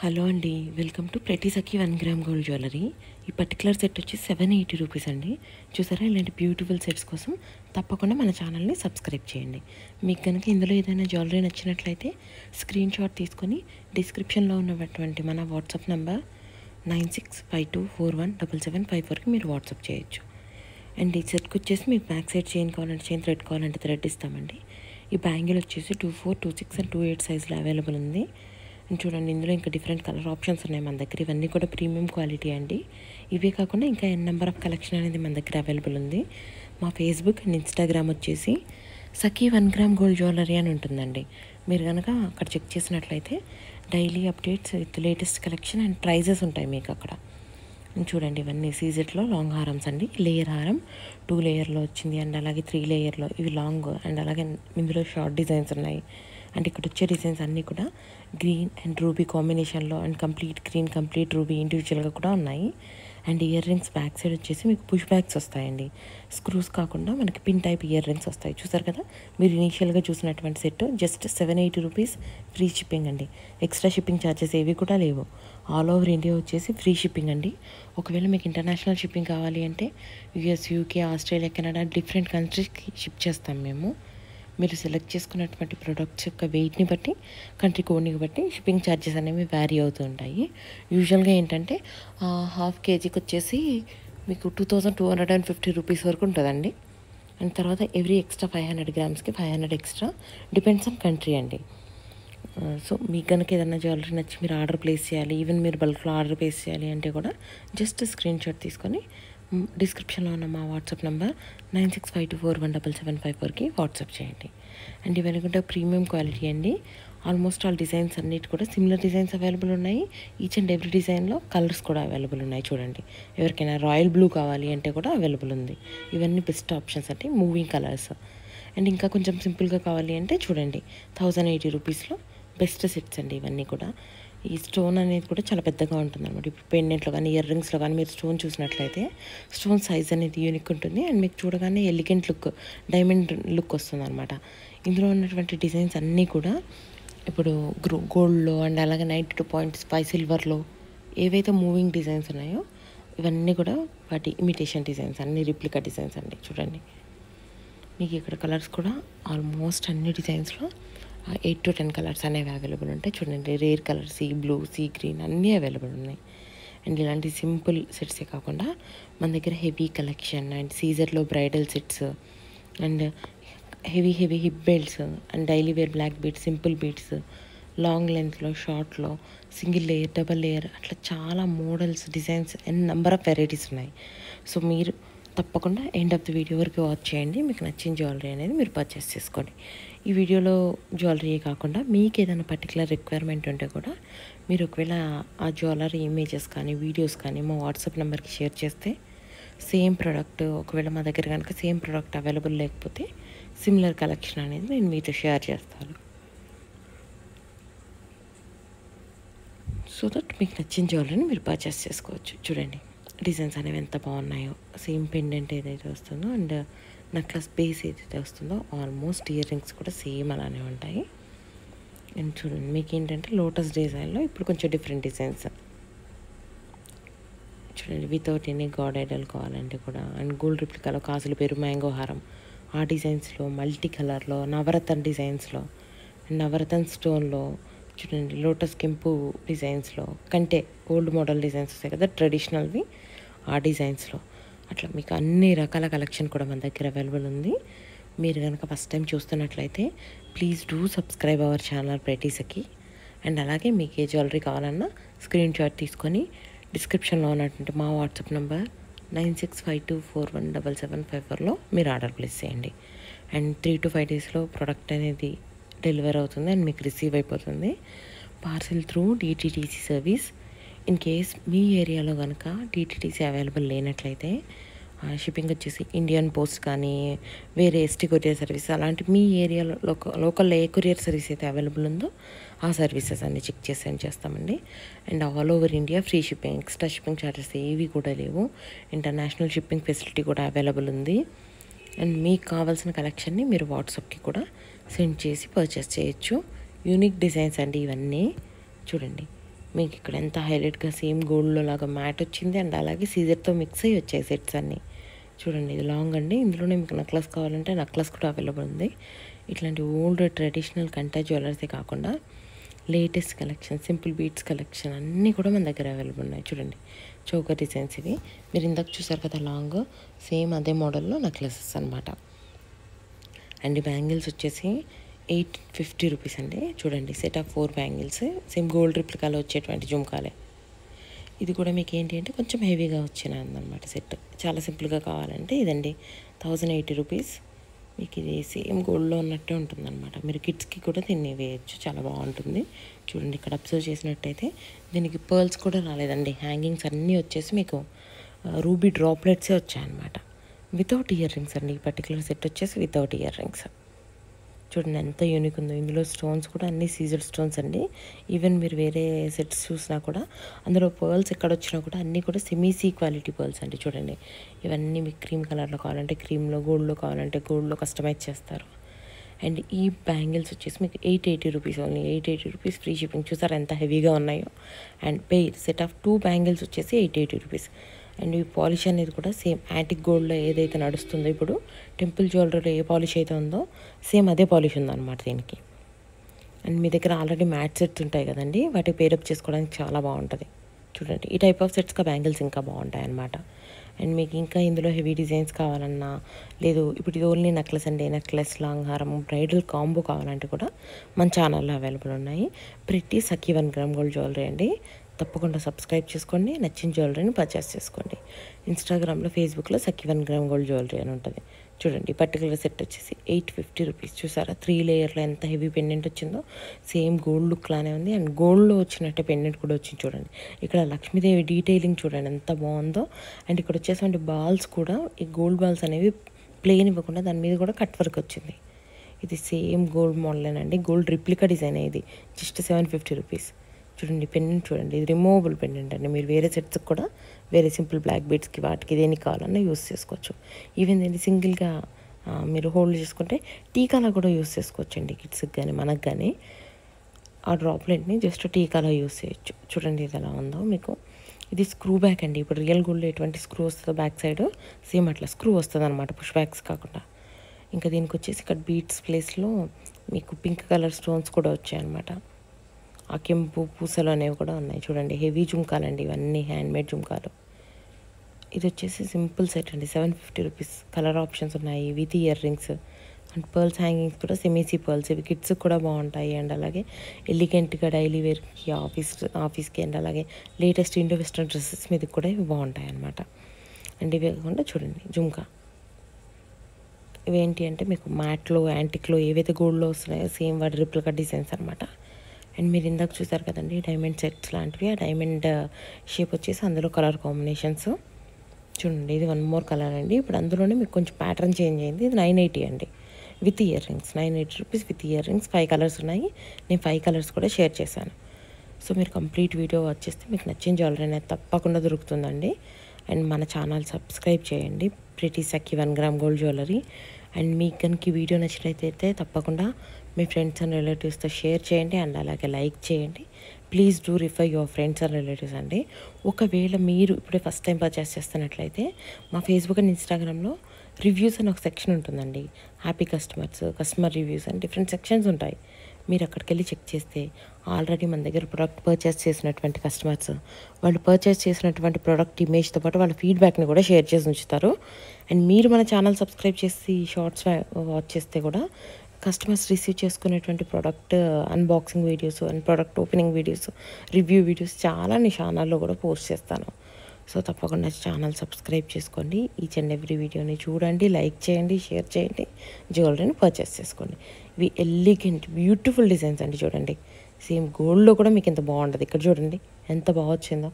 Hello అండి, welcome to ప్రతి సఖీ 1 gram gold jewellery. ఈ పర్టికులర్ సెట్ వచ్చి 780 రూపీస్ అండి. చూసారా, ఇలాంటి బ్యూటిఫుల్ సెట్స్ కోసం తప్పకుండా మన ఛానల్ని సబ్స్క్రైబ్ చేయండి. మీకు కనుక ఇందులో ఏదైనా జ్యువెలరీ నచ్చినట్లయితే స్క్రీన్ షాట్ తీసుకొని డిస్క్రిప్షన్లో ఉన్నటువంటి మన వాట్సాప్ నెంబర్ 9652417754కి మీరు వాట్సాప్ చేయొచ్చు. అండ్ ఈ సెట్కి వచ్చేసి మీకు బ్యాక్ సైడ్ చైన్ కావాలంటే చైన్, థ్రెడ్ కావాలంటే థ్రెడ్ ఇస్తామండి. ఈ బ్యాంగిల్ వచ్చేసి 24, 26 అండ్ 28 సైజులో అవైలబుల్ ఉంది. అండ్ చూడండి, ఇందులో ఇంకా డిఫరెంట్ కలర్ ఆప్షన్స్ ఉన్నాయి మన దగ్గర. ఇవన్నీ కూడా ప్రీమియం క్వాలిటీ అండి. ఇవే కాకుండా ఇంకా నెంబర్ ఆఫ్ కలెక్షన్ అనేది మన దగ్గర అవైలబుల్ ఉంది. మా ఫేస్బుక్ అండ్ ఇన్స్టాగ్రామ్ వచ్చేసి సఖీ 1 గ్రామ్ గోల్డ్ జ్యువెలరీ అని ఉంటుందండి. మీరు కనుక అక్కడ చెక్ చేసినట్లయితే daily updates with latest collection and prizes ఉంటాయి మీకు అక్కడ. చూడండి, ఇవన్నీ సీజెట్లో లాంగ్ హారమ్స్ అండి. లేయర్ హారం 2 లేయర్లో వచ్చింది అండ్ అలాగే 3 లేయర్లో ఇవి లాంగ్ అండ్ అలాగే ఇందులో షార్ట్ డిజైన్స్ ఉన్నాయి. అండ్ ఇక్కడ వచ్చే డిజైన్స్ అన్నీ కూడా గ్రీన్ అండ్ రూబీ కాంబినేషన్లో and complete green, complete ruby ఇండివిజువల్గా కూడా ఉన్నాయి. And ear rings back side వచ్చేసి మీకు పుష్ బ్యాగ్స్ వస్తాయండి. స్క్రూస్ కాకుండా మనకి పిన్ టైప్ ఇయర్ రింగ్స్ వస్తాయి. చూసారు కదా, మీరు ఇనీషియల్గా చూసినటువంటి set just 780 rupees free shipping అండి. ఎక్స్ట్రా షిప్పింగ్ ఛార్జెస్ ఏవి కూడా లేవు. ఆల్ ఓవర్ ఇండియా వచ్చేసి ఫ్రీ షిప్పింగ్ అండి. ఒకవేళ మీకు ఇంటర్నేషనల్ షిప్పింగ్ కావాలి అంటే US, UK, Australia, Canada different కంట్రీస్కి షిప్ చేస్తాం మేము. మీరు సెలెక్ట్ చేసుకున్నటువంటి ప్రొడక్ట్స్ యొక్క వెయిట్ని బట్టి, కంట్రీ కోడ్ని బట్టి షిప్పింగ్ ఛార్జెస్ అనేవి వ్యారీ అవుతూ ఉంటాయి. యూజువల్గా ఏంటంటే హాఫ్ కేజీకి వచ్చేసి మీకు 2250 రూపీస్ వరకు ఉంటుందండి. అండ్ తర్వాత every extra 500 గ్రామ్స్కి 500 extra, depends on country అండి. సో మీకు కనుక ఏదైనా జ్యువెలరీ నచ్చి మీరు ఆర్డర్ ప్లేస్ చేయాలి, ఈవెన్ మీరు బల్క్లో ఆర్డర్ ప్లేస్ చేయాలి అంటే కూడా జస్ట్ స్క్రీన్ షాట్ తీసుకొని డిస్క్రిప్షన్లో ఉన్న మా వాట్సాప్ నెంబర్ 9652417754కి వాట్సాప్ చేయండి. అండ్ ఇవన్నీ కూడా ప్రీమియం క్వాలిటీ అండి. ఆల్మోస్ట్ ఆల్ డిజైన్స్ అన్నిటి కూడా సిమిలర్ డిజైన్స్ అవైలబుల్ ఉన్నాయి. ఈచ్ అండ్ ఎవ్రీ డిజైన్లో కలర్స్ కూడా అవైలబుల్ ఉన్నాయి. చూడండి, ఎవరికైనా రాయల్ బ్లూ కావాలి అంటే కూడా అవైలబుల్ ఉంది. ఇవన్నీ బెస్ట్ ఆప్షన్స్ అంటే మూవింగ్ కలర్స్. అండ్ ఇంకా కొంచెం సింపుల్గా కావాలి అంటే చూడండి, 1080 రూపీస్లో బెస్ట్ సెట్స్ అండి ఇవన్నీ కూడా. ఈ స్టోన్ అనేది కూడా చాలా పెద్దగా ఉంటుంది అనమాట. ఇప్పుడు పెండెంట్లో కానీ ఇయర్ రింగ్స్లో కానీ మీరు స్టోన్ చూసినట్లయితే స్టోన్ సైజ్ అనేది యూనిక్ ఉంటుంది. అండ్ మీకు చూడగానే ఎలిగెంట్ లుక్, డైమండ్ లుక్ వస్తుంది అనమాట. ఇందులో ఉన్నటువంటి డిజైన్స్ అన్నీ కూడా ఇప్పుడు గోల్డ్లో అండ్ అలాగే 92.5 సిల్వర్లో ఏవైతే మూవింగ్ డిజైన్స్ ఉన్నాయో ఇవన్నీ కూడా వాటి ఇమిటేషన్ డిజైన్స్, అన్ని రిప్లికా డిజైన్స్ అండి. చూడండి, మీకు ఇక్కడ కలర్స్ కూడా ఆల్మోస్ట్ అన్ని డిజైన్స్లో 8 to 10 కలర్స్ అనేవి అవైలబుల్ ఉంటాయి. చూడండి, rare colour, sea blue, sea green అన్నీ అవైలబుల్ ఉన్నాయి. అండ్ ఇలాంటి సింపుల్ సెట్సే కాకుండా మన దగ్గర హెవీ కలెక్షన్ అండ్ సీజర్లో bridal sets and heavy hip belts and daily wear black beads, simple beads, long లెంత్లో, షార్ట్లో, సింగిల్ లేయర్, డబల్ లేయర్, అట్లా చాలా models, designs and number of varieties ఉన్నాయి. సో మీరు తప్పకుండా ఎండ్ ఆఫ్ ది వీడియో వరకు watch చేయండి. మీకు నచ్చిన జ్యువెలరీ అనేది మీరు పర్చేస్ చేసుకోండి. ఈ వీడియోలో జ్యువెలరీ కాకుండా మీకు ఏదైనా పర్టికులర్ రిక్వైర్మెంట్ ఉంటే కూడా మీరు ఒకవేళ ఆ జ్యువెలరీ ఇమేజెస్ కానీ వీడియోస్ కానీ మా వాట్సాప్ నెంబర్కి షేర్ చేస్తే సేమ్ ప్రోడక్ట్, ఒకవేళ మా దగ్గర కనుక సేమ్ ప్రోడక్ట్ అవైలబుల్ లేకపోతే సిమిలర్ కలెక్షన్ అనేది నేను మీతో షేర్ చేస్తాను. సో దట్ మీకు నచ్చిన జ్యువెలరీని మీరు పర్చేస్ చేసుకోవచ్చు. చూడండి, డిజైన్స్ అనేవి ఎంత బాగున్నాయో. సేమ్ పెండెంట్ ఏదైతే వస్తుందో అండ్ నెక్లెస్ బేస్ ఏదైతే వస్తుందో ఆల్మోస్ట్ ఇయర్ రింగ్స్ కూడా సేమ్ అలానే ఉంటాయి. అండ్ చూడండి, మీకు ఏంటంటే లోటస్ డిజైన్లో ఇప్పుడు కొంచెం డిఫరెంట్ డిజైన్స్. చూడండి, వితౌట్ ఎనీ గాడ్ ఐడల్ కావాలంటే కూడా అండ్ గోల్డ్ రిప్లికాలో కాసుల పేరు మ్యాంగో హారం, ఆ డిజైన్స్లో, మల్టీ కలర్లో, నవరత్న డిజైన్స్లో అండ్ నవరత్న స్టోన్లో, చూడండి లోటస్ కెంపు డిజైన్స్లో, కంటే ఓల్డ్ మోడల్ డిజైన్స్ వస్తాయి కదా ట్రెడిషనల్వి, ఆ డిజైన్స్లో అట్లా మీకు అన్ని రకాల కలెక్షన్ కూడా మన దగ్గర అవైలబుల్ ఉంది. మీరు కనుక ఫస్ట్ టైం చూస్తున్నట్లయితే please do subscribe our channel ప్రతి సఖీ. అండ్ అలాగే మీకు ఏ జ్యువెలరీ కావాలన్నా స్క్రీన్ షాట్ తీసుకొని డిస్క్రిప్షన్లో ఉన్నటువంటి మా వాట్సాప్ నెంబర్ 9652417754లో మీరు ఆర్డర్ ప్లేస్ చేయండి. అండ్ 3 to 5 డేస్లో ప్రోడక్ట్ అనేది డెలివర్ అవుతుంది అండ్ మీకు రిసీవ్ అయిపోతుంది. Parcel through DTDC service. In case మీ ఏరియాలో కనుక డిటిడిసి అవైలబుల్ లేనట్లయితే షిప్పింగ్ వచ్చేసి ఇండియన్ పోస్ట్ కానీ వేరే ఎస్టీ కొరియర్ సర్వీస్ అలాంటి మీ ఏరియాలో లోకల్లో ఏ కొరియర్ సర్వీస్ అయితే అవైలబుల్ ఉందో ఆ సర్వీసెస్ అన్ని చెక్ చేసి సెండ్ చేస్తామండి. And all over India free shipping, extra shipping charges ఏవి కూడా లేవు. ఇంటర్నేషనల్ షిప్పింగ్ ఫెసిలిటీ కూడా అవైలబుల్ ఉంది. అండ్ మీకు కావాల్సిన కలెక్షన్ని మీరు వాట్సాప్కి కూడా సెండ్ చేసి పర్చేస్ చేయొచ్చు. యూనిక్ డిజైన్స్ అండి ఇవన్నీ. చూడండి, మీకు ఇక్కడ ఎంత హైలైట్గా సేమ్ గోల్డ్లో లాగా మ్యాట్ వచ్చింది అండ్ అలాగే సీజర్తో మిక్స్ అయ్యి వచ్చాయి సెట్స్ అన్నీ. చూడండి ఇది లాంగ్ అండి. ఇందులోనే మీకు నెక్లెస్ కావాలంటే నెక్లెస్ కూడా అవైలబుల్ ఉంది. ఇట్లాంటి ఓల్డ్ ట్రెడిషనల్ కంటా జ్యువెలర్సే కాకుండా latest collection, simple beats collection అన్నీ కూడా మన దగ్గర అవైలబుల్ ఉన్నాయి. చూడండి చౌకర్ డిజైన్స్ ఇవి. మీరు ఇందాక చూసారు కదా లాంగ్, సేమ్ అదే మోడల్లో నెక్లెసెస్ అనమాట. అండ్ బ్యాంగిల్స్ వచ్చేసి 850 రూపీస్ అండి. చూడండి set of 4 bangles, same gold రిప్లికాలో వచ్చేటువంటి జుమ్కాలే. ఇది కూడా మీకు ఏంటి అంటే కొంచెం హెవీగా వచ్చినదన్నమాట సెట్. చాలా సింపుల్గా కావాలంటే ఇదండి 1080 రూపీస్. మీకు ఇది సేమ్ గోల్డ్లో ఉన్నట్టే ఉంటుందన్నమాట. మీరు కిడ్స్కి కూడా దీన్ని వేయచ్చు, చాలా బాగుంటుంది. చూడండి ఇక్కడ అబ్జర్వ్ చేసినట్టయితే దీనికి పర్ల్స్ కూడా రాలేదండి. హ్యాంగింగ్స్ అన్నీ వచ్చేసి మీకు రూబీ డ్రాప్లెట్సే వచ్చాయన్నమాట. వితౌట్ ఇయర్ రింగ్స్ అండి. ఈ పర్టికులర్ సెట్ వచ్చేసి వితౌట్ ఇయర్ రింగ్స్. చూడండి ఎంత యూనిక్ ఉందో. ఇందులో స్టోన్స్ కూడా అన్ని సీజర్ స్టోన్స్ అండి. ఈవెన్ మీరు వేరే సెట్స్ చూసినా కూడా అందులో పర్ల్స్ ఎక్కడ వచ్చినా కూడా అన్నీ కూడా సెమీ క్వాలిటీ పర్ల్స్ అండి. చూడండి ఇవన్నీ మీకు క్రీమ్ కలర్లో కావాలంటే క్రీమ్లో, గోల్డ్లో కావాలంటే గోల్డ్లో కస్టమైజ్ చేస్తారు. అండ్ ఈ బ్యాంగిల్స్ వచ్చేసి మీకు 880 rupees, only 880 rupees free shipping. చూసారు ఎంత హెవీగా ఉన్నాయో. అండ్ సెట్ ఆఫ్ 2 బ్యాంగిల్స్ వచ్చేసి 880 రూపీస్. అండ్ ఈ పాలిష్ అనేది కూడా సేమ్ యాంటిక్ గోల్డ్లో ఏదైతే నడుస్తుందో ఇప్పుడు టెంపుల్ జ్యువెలరీలో ఏ పాలిష్ అయితే ఉందో సేమ్ అదే పాలిష్ ఉందన్నమాట దీనికి. అండ్ మీ దగ్గర ఆల్రెడీ మ్యాట్ సెట్స్ ఉంటాయి కదండి, వాటికి పేరప్ చేసుకోవడానికి చాలా బాగుంటుంది. చూడండి ఈ టైప్ ఆఫ్ సెట్స్గా బ్యాంగిల్స్ ఇంకా బాగుంటాయి అన్నమాట. అండ్ మీకు ఇంకా ఇందులో హెవీ డిజైన్స్ కావాలన్నా, లేదు ఇప్పుడు ఇది ఓన్లీ నెక్లెస్ అండి, నెక్లెస్, లాంగ్ హారం, బ్రైడల్ కాంబో కావాలంటే కూడా మన ఛానల్లో అవైలబుల్ ఉన్నాయి. ప్రిటీ సఖీ 1 గ్రామ్ గోల్డ్ జ్యువెలరీ అండి. తప్పకుండా సబ్స్క్రైబ్ చేసుకోండి, నచ్చిన జ్యువెలరీని పర్చేస్ చేసుకోండి. ఇన్స్టాగ్రామ్లో, ఫేస్బుక్లో సఖీ 1 గ్రామ్ గోల్డ్ జ్యువెలరీ అని ఉంటుంది. చూడండి ఈ పర్టికులర్ సెట్ వచ్చేసి 850 రూపీస్. చూసారా 3 లేయర్లో ఎంత హెవీ పెండెంట్ వచ్చిందో. సేమ్ గోల్డ్ లుక్ లానే ఉంది. అండ్ గోల్డ్లో వచ్చినట్టే పెండెంట్ కూడా వచ్చింది. చూడండి ఇక్కడ లక్ష్మీదేవి డీటెయిలింగ్ చూడండి ఎంత బాగుందో. అండ్ ఇక్కడ వచ్చేటువంటి బాల్స్ కూడా ఈ గోల్డ్ బాల్స్ అనేవి ప్లెయిన్ ఇవ్వకుండా దాని మీద కూడా కట్ వర్క్ వచ్చింది. ఇది సేమ్ గోల్డ్ మోడలేనండి, గోల్డ్ రిప్లికా డిజైన్. ఇది జస్ట్ 750 రూపీస్. చూడండి పెండెంట్ చూడండి, ఇది రిమూవబుల్ పెండెంట్ అండి. మీరు వేరే సెట్స్కి కూడా వేరే సింపుల్ బ్లాక్ బీడ్స్కి వాటికి దేనికి కావాలన్నా యూస్ చేసుకోవచ్చు. ఈవెన్ దీన్ని సింగిల్గా మీరు హోల్డ్ చేసుకుంటే టీకాలో కూడా యూస్ చేసుకోవచ్చు అండి. కిడ్స్కి కానీ మనకు కానీ ఆ డ్రాప్లెట్ని జస్ట్ టీకాలో యూస్ చేయొచ్చు. చూడండి ఇది ఎలా ఉందో మీకు. ఇది స్క్రూ బ్యాక్ అండి. ఇప్పుడు రియల్ గోల్డ్లో ఎటువంటి స్క్రూ వస్తుందో బ్యాక్ సైడ్ సేమ్ అట్లా స్క్రూ వస్తుంది అనమాట, పుష్ బ్యాక్స్ కాకుండా. ఇంకా దీనికి వచ్చేసి ఇక్కడ బీట్స్ ప్లేస్లో మీకు పింక్ కలర్ స్టోన్స్ కూడా వచ్చాయన్నమాట. ఆ కెంపు పూసలు అనేవి కూడా ఉన్నాయి. చూడండి హెవీ జుమ్కాలండి ఇవన్నీ, హ్యాండ్మేడ్ జుమ్కాలు. ఇది వచ్చేసి సింపుల్ సెట్ అండి, 750 రూపీస్. కలర్ ఆప్షన్స్ ఉన్నాయి with ear rings and pearls hangings కూడా సెమీసీ పర్ల్స్. ఇవి కిడ్స్కి కూడా బాగుంటాయి. అండ్ అలాగే ఎలిగెంట్గా డైలీ వేర్కి, ఆఫీస్కి అండ్ అలాగే లేటెస్ట్ ఇండో వెస్ట్రన్ డ్రెస్సెస్ మీదకి కూడా ఇవి బాగుంటాయి అన్నమాట. అండ్ ఇవి కాకుండా చూడండి జుమ్కా. ఇవేంటి అంటే మీకు మ్యాట్లో, యాంటిక్లో ఏవైతే గోల్డ్లో వస్తున్నాయో సేమ్ వాటి రిప్లికా డిజైన్స్ అనమాట. అండ్ మీరు ఇందాక చూసారు కదండి డైమండ్ సెట్స్ లాంటివి. ఆ డైమండ్ షేప్ వచ్చేసి అందులో కలర్ కాంబినేషన్స్ చూడండి. ఇది 1 మోర్ కలర్ అండి. ఇప్పుడు అందులోనే మీకు కొంచెం ప్యాటర్న్ చేంజ్ అయింది. ఇది 980 అండి with ear rings. 980 rupees with ear rings. 5 colours ఉన్నాయి. నేను 5 కలర్స్ కూడా షేర్ చేశాను. సో మీరు కంప్లీట్ వీడియో వాచ్ చేస్తే మీకు నచ్చిన జ్యువెలరీ అనేది తప్పకుండా దొరుకుతుందండి. అండ్ మన ఛానల్ సబ్స్క్రైబ్ చేయండి, pretty Sakhi 1 gram gold jewellery. And మీకు కనుక ఈ వీడియో నచ్చినట్లయితే తప్పకుండా మీ ఫ్రెండ్స్ అండ్ రిలేటివ్స్తో షేర్ చేయండి అండ్ అలాగే లైక్ చేయండి. Please do refer your friends and relatives అండి. ఒకవేళ మీరు ఇప్పుడే ఫస్ట్ టైం పర్చేస్ చేస్తున్నట్లయితే మా ఫేస్బుక్ అండ్ ఇన్స్టాగ్రామ్లో రివ్యూస్ అని ఒక సెక్షన్ ఉంటుందండి. హ్యాపీ కస్టమర్స్, కస్టమర్ రివ్యూస్ అని డిఫరెంట్ సెక్షన్స్ ఉంటాయి. మీరు అక్కడికి వెళ్ళి చెక్ చేస్తే ఆల్రెడీ మన దగ్గర ప్రోడక్ట్ పర్చేస్ చేసినటువంటి కస్టమర్స్ వాళ్ళు పర్చేస్ చేసినటువంటి ప్రోడక్ట్ ఇమేజ్తో పాటు వాళ్ళ ఫీడ్బ్యాక్ని కూడా షేర్ చేసి ఉంచుతారు. అండ్ మీరు మన ఛానల్ సబ్స్క్రైబ్ చేసి షార్ట్స్ వాచ్ చేస్తే కూడా కస్టమర్స్ రిసీవ్ చేసుకునేటువంటి product unboxing videos and product opening videos, review videos చాలా నీ ఛానల్లో కూడా పోస్ట్ చేస్తాను. సో తప్పకుండా ఛానల్ సబ్స్క్రైబ్ చేసుకోండి. ఈచ్ అండ్ ఎవ్రీ వీడియోని చూడండి, లైక్ చేయండి, షేర్ చేయండి, జ్యువెలరీని పర్చేస్ చేసుకోండి. ఇవి ఎలిగెంట్ బ్యూటిఫుల్ డిజైన్స్ అండి. చూడండి సేమ్ గోల్డ్లో కూడా మీకు ఎంత బాగుంటుంది. ఇక్కడ చూడండి ఎంత బాగా వచ్చిందో.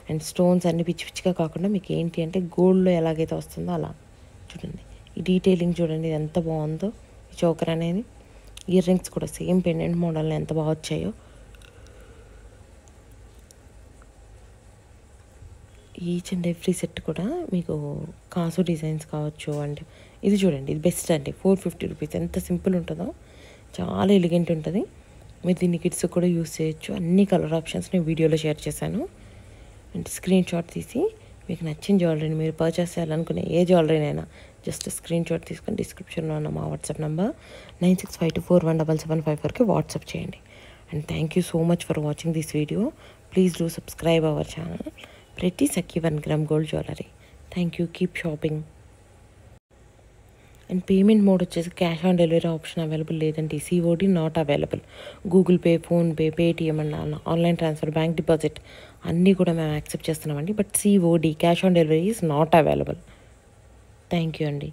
అండ్ స్టోన్స్ అన్ని పిచ్చి పిచ్చిగా కాకుండా మీకు ఏంటి అంటే గోల్డ్లో ఎలాగైతే వస్తుందో అలా చూడండి. ఈ డీటెయిలింగ్ చూడండి ఎంత బాగుందో. ఈ చోకర్ అనేది, ఇయర్ రింగ్స్ కూడా సేమ్ పెండెంట్ మోడల్ని ఎంత బాగా వచ్చాయో. ఈచ్ అండ్ ఎవ్రీ సెట్ కూడా మీకు కాసు డిజైన్స్ కావచ్చు. అండ్ ఇది చూడండి ఇది బెస్ట్ అండి, 450 రూపీస్. ఎంత సింపుల్ ఉంటుందో, చాలా ఎలిగెంట్ ఉంటుంది. మీరు దీన్ని కిడ్స్ కూడా యూస్ చేయొచ్చు. అన్ని కలర్ ఆప్షన్స్ నేను వీడియోలో షేర్ చేశాను. అండ్ స్క్రీన్ షాట్ తీసి మీకు నచ్చిన జ్యువెలరీని మీరు పర్చేస్ చేయాలనుకునే ఏ జ్యువెలరీనైనా జస్ట్ స్క్రీన్ షాట్ తీసుకొని డిస్క్రిప్షన్లో ఉన్న మా వాట్సాప్ నెంబర్ 9652417754కి వాట్సాప్ చేయండి. And thank you so much for watching this video. Please do subscribe our channel Pretty Sakhi 1 gram gold jewelry. Thank you. Keep shopping. And payment mode వచ్చేసి cash on delivery option available లేదండి. COD not available. Google Pay, PhonePe, Paytm and online transfer, bank deposit అన్నీ కూడా మేము accept చేస్తున్నామండి. But COD cash on delivery is not available. Thank you అండి.